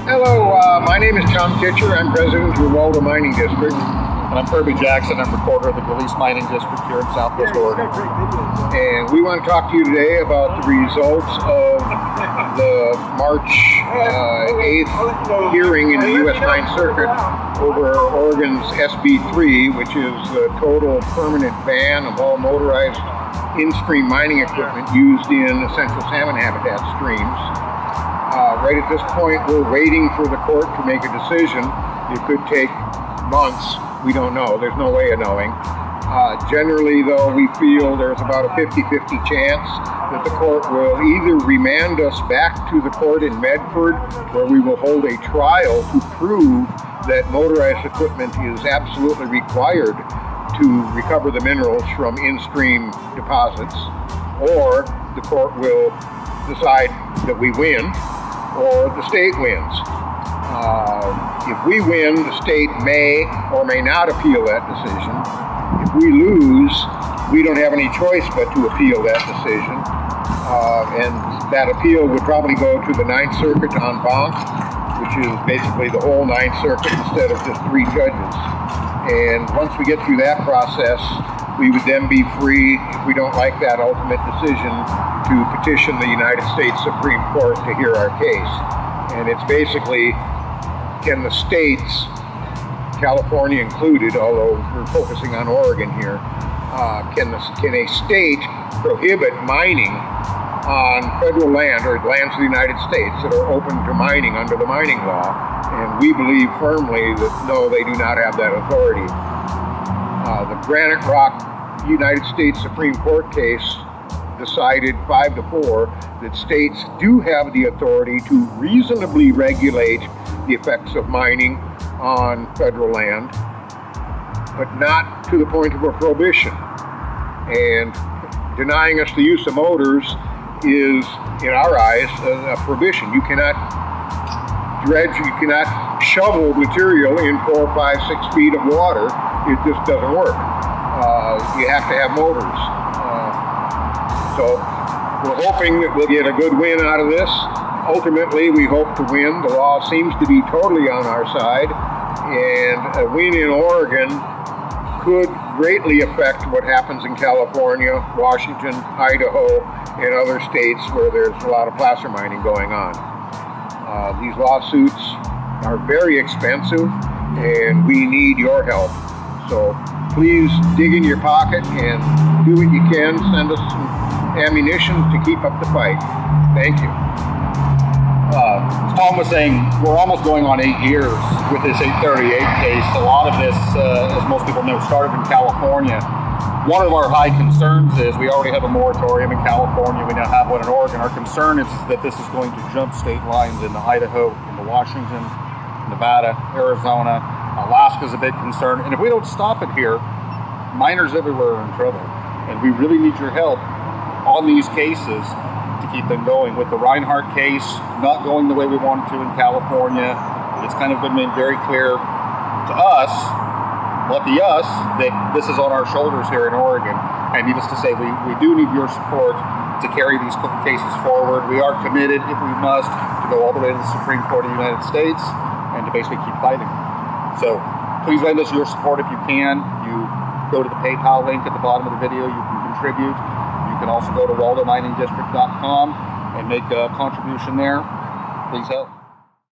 Hello, my name is Tom Kitchar. I'm president of the Waldo Mining District. And I'm Kerby Jackson. I'm recorder of the Release Mining District here in Southwest Oregon. And we want to talk to you today about the results of the March 8th hearing in the U.S. Ninth Circuit over Oregon's SB3, which is the total permanent ban of all motorized in-stream mining equipment used in essential salmon habitat streams. Right at this point, we're waiting for the court to make a decision. It could take months. We don't know. There's no way of knowing. Generally, though, we feel there's about a 50-50 chance that the court will either remand us back to the court in Medford, where we will hold a trial to prove that motorized equipment is absolutely required to recover the minerals from in-stream deposits, or the court will decide that we win or the state wins. If we win, the state may or may not appeal that decision. If we lose, we don't have any choice but to appeal that decision. And that appeal would probably go to the Ninth Circuit en banc, which is basically the whole Ninth Circuit instead of just 3 judges. And once we get through that process, we would then be free, if we don't like that ultimate decision, to petition the United States Supreme Court to hear our case. And it's basically, can the states, California included, although we're focusing on Oregon here, can a state prohibit mining on federal land or lands of the United States that are open to mining under the mining law? And we believe firmly that no, they do not have that authority. The Granite Rock United States Supreme Court case decided 5-4 that states do have the authority to reasonably regulate the effects of mining on federal land, but not to the point of a prohibition. And denying us the use of motors is, in our eyes, a prohibition. You cannot dredge, you cannot shovel material in 4, 5, 6 feet of water. It just doesn't work. You have to have motors. So we're hoping that we'll get a good win out of this. Ultimately, we hope to win. The law seems to be totally on our side, and a win in Oregon could greatly affect what happens in California, Washington, Idaho, and other states where there's a lot of placer mining going on. These lawsuits are very expensive, and we need your help. So please dig in your pocket and do what you can. Send us some ammunition to keep up the fight. Thank you. As Tom was saying, we're almost going on 8 years with this 838 case. A lot of this, as most people know, started in California. One of our high concerns is we already have a moratorium in California. We now have one in Oregon. Our concern is that this is going to jump state lines into Idaho, into Washington, Nevada, Arizona. Alaska's a big concern. And if we don't stop it here, miners everywhere are in trouble. And we really need your help on these cases to keep them going. With the Reinhardt case not going the way we wanted to in California, it's kind of been made very clear to us, lucky us, that this is on our shoulders here in Oregon. And needless to say, we do need your support to carry these cases forward. We are committed, if we must, to go all the way to the Supreme Court of the United States and to basically keep fighting. So please lend us your support if you can. You go to the PayPal link at the bottom of the video. You can contribute. You can also go to waldominingdistrict.com and make a contribution there. Please help.